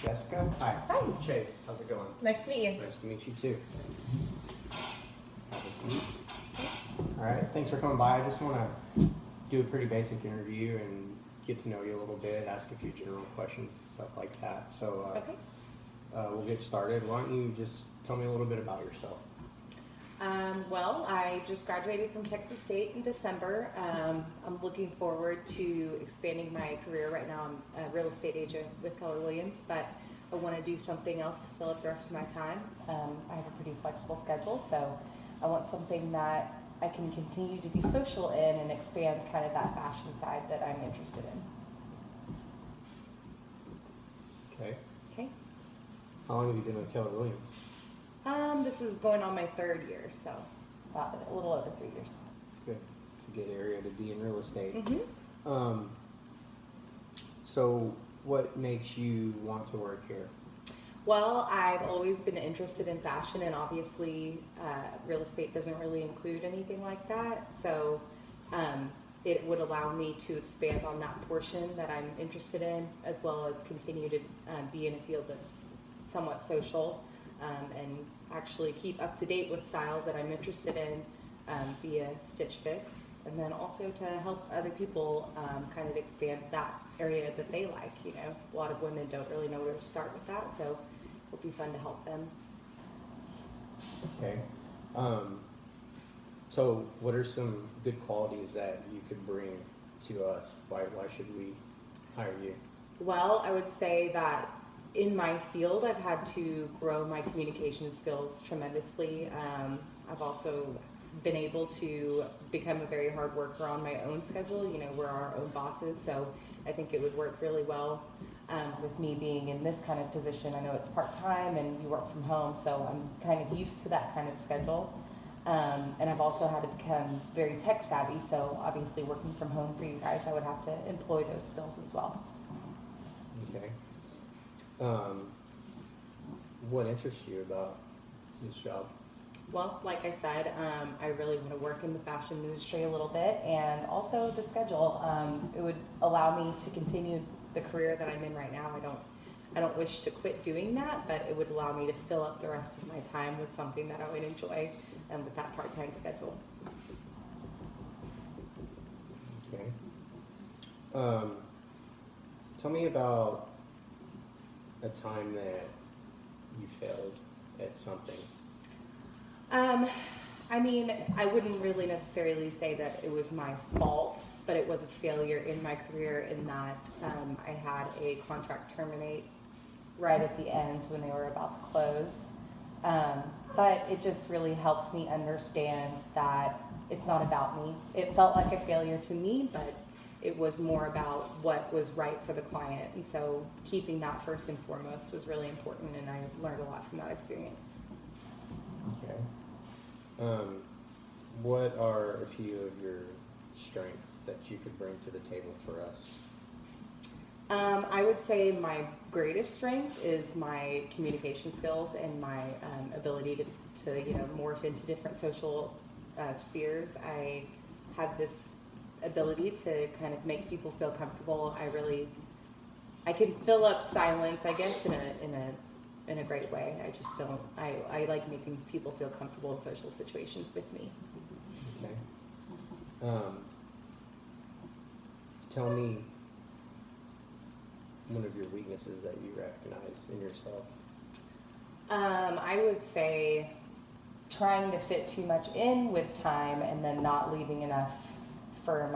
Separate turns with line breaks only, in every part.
Jessica. Hi.
Hi.
Chase. How's it going?
Nice to meet you.
Nice to meet you too. Have a seat. All right. Thanks for coming by. I just want to do a pretty basic interview and get to know you a little bit, ask a few general questions, stuff like that. So
Okay.
we'll get started. Why don't you just tell me a little bit about yourself?
Well, I just graduated from Texas State in December. I'm looking forward to expanding my career. Right now, I'm a real estate agent with Keller Williams, but I want to do something else to fill up the rest of my time. I have a pretty flexible schedule, so I want something that I can continue to be social in and expand kind of that fashion side that I'm interested in.
Okay.
Okay.
How long have you been with Keller Williams?
This is going on my third year, so about a little over 3 years.
Good. It's a good area to be in real estate.
Mm-hmm.
So what makes you want to work here?
Well, I've always been interested in fashion, and obviously, real estate doesn't really include anything like that. So, it would allow me to expand on that portion that I'm interested in, as well as continue to be in a field that's somewhat social, and actually keep up to date with styles that I'm interested in via Stitch Fix, and then also to help other people kind of expand that area that they like. You know, a lot of women don't really know where to start with that, so it'll be fun to help them.
Okay. So what are some good qualities that you could bring to us? Why should we hire you?
Well, I would say that in my field, I've had to grow my communication skills tremendously. I've also been able to become a very hard worker on my own schedule. You know, we're our own bosses, so I think it would work really well with me being in this kind of position. I know it's part-time and you work from home, so I'm kind of used to that kind of schedule. And I've also had to become very tech savvy, so obviously working from home for you guys, I would have to employ those skills as well.
Okay. What interests you about this job?
Well, like I said, I really want to work in the fashion industry a little bit, and also the schedule. It would allow me to continue the career that I'm in right now. I don't wish to quit doing that, but it would allow me to fill up the rest of my time with something that I would enjoy, and with that part-time schedule.
Okay. Tell me about a time that you failed at something.
I mean, I wouldn't really necessarily say that it was my fault, but it was a failure in my career in that I had a contract terminate right at the end when they were about to close. But it just really helped me understand that it's not about me. It felt like a failure to me, but it was more about what was right for the client. And so keeping that first and foremost was really important, and I learned a lot from that experience.
Okay. What are a few of your strengths that you could bring to the table for us?
I would say my greatest strength is my communication skills and my ability to morph into different social spheres. I have this ability to kind of make people feel comfortable. I can fill up silence, I guess, in a great way. I just don't. I like making people feel comfortable in social situations with me.
Okay. Tell me one of your weaknesses that you recognize in yourself.
I would say trying to fit too much in with time and then not leaving enough for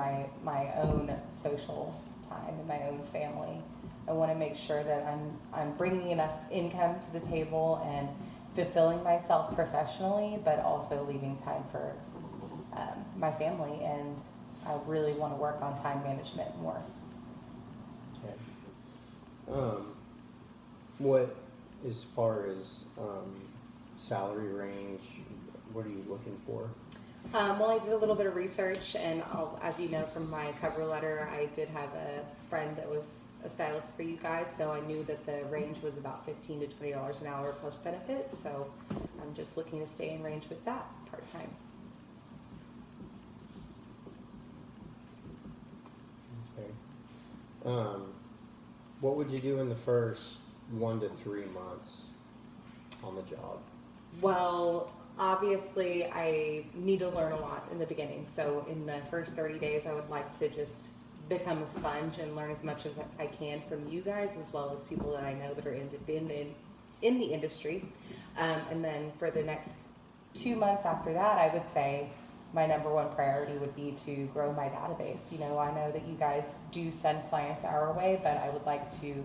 my own social time and my own family. I want to make sure that I'm bringing enough income to the table and fulfilling myself professionally, but also leaving time for my family. And I really want to work on time management more.
Okay. What, as far as salary range, what are you looking for?
Well, I did a little bit of research, and as you know from my cover letter, I did have a friend that was a stylist for you guys, so I knew that the range was about $15 to $20 an hour plus benefits, so I'm just looking to stay in range with that part-time.
Okay. What would you do in the first 1 to 3 months on the job?
Well, obviously, I need to learn a lot in the beginning. So in the first 30 days, I would like to just become a sponge and learn as much as I can from you guys, as well as people that I know that are in the industry. And then for the next 2 months after that, I would say my number one priority would be to grow my database. You know, I know that you guys do send clients our way, but I would like to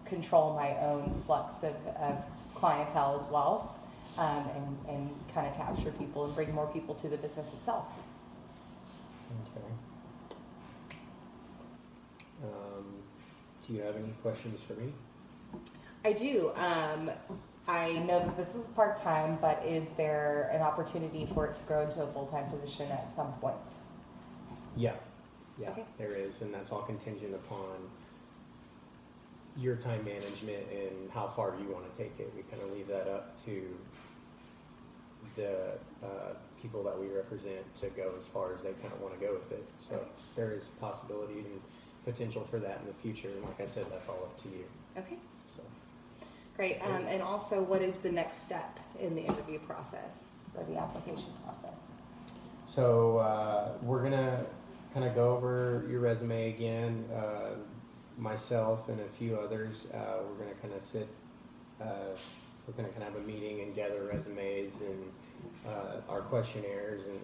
control my own flux of clientele as well, and kind of capture people and bring more people to the business itself.
Okay. Do you have any questions for me?
I do. I know that this is part-time, but is there an opportunity for it to grow into a full-time position at some point?
Yeah,
Okay.
there is, and that's all contingent upon your time management and how far you want to take it. We kind of leave that up to the people that we represent to go as far as they kind of want to go with it. So
Okay.
there is possibility and potential for that in the future. And like I said, that's all up to you.
Okay,
So
great. And also, what is the next step in the interview process or the application process?
So we're gonna kind of go over your resume again. Myself and a few others, we're gonna kind of sit. We're gonna kind of have a meeting and gather resumes and our questionnaires and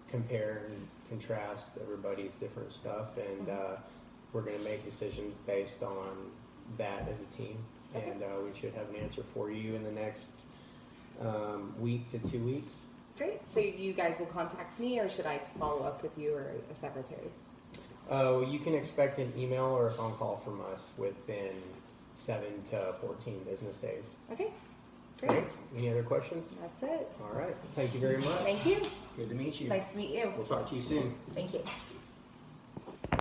compare and contrast everybody's different stuff, and we're gonna make decisions based on that as a team.
Okay.
And we should have an answer for you in the next week to 2 weeks.
Great. So you guys will contact me, or should I follow up with you or a secretary?
You can expect an email or a phone call from us within 7 to 14 business days.
Okay, great.
Any other questions?
That's it.
All right. Thank you very much.
Thank you.
Good to meet you.
Nice to meet you.
We'll talk to you soon.
Thank you.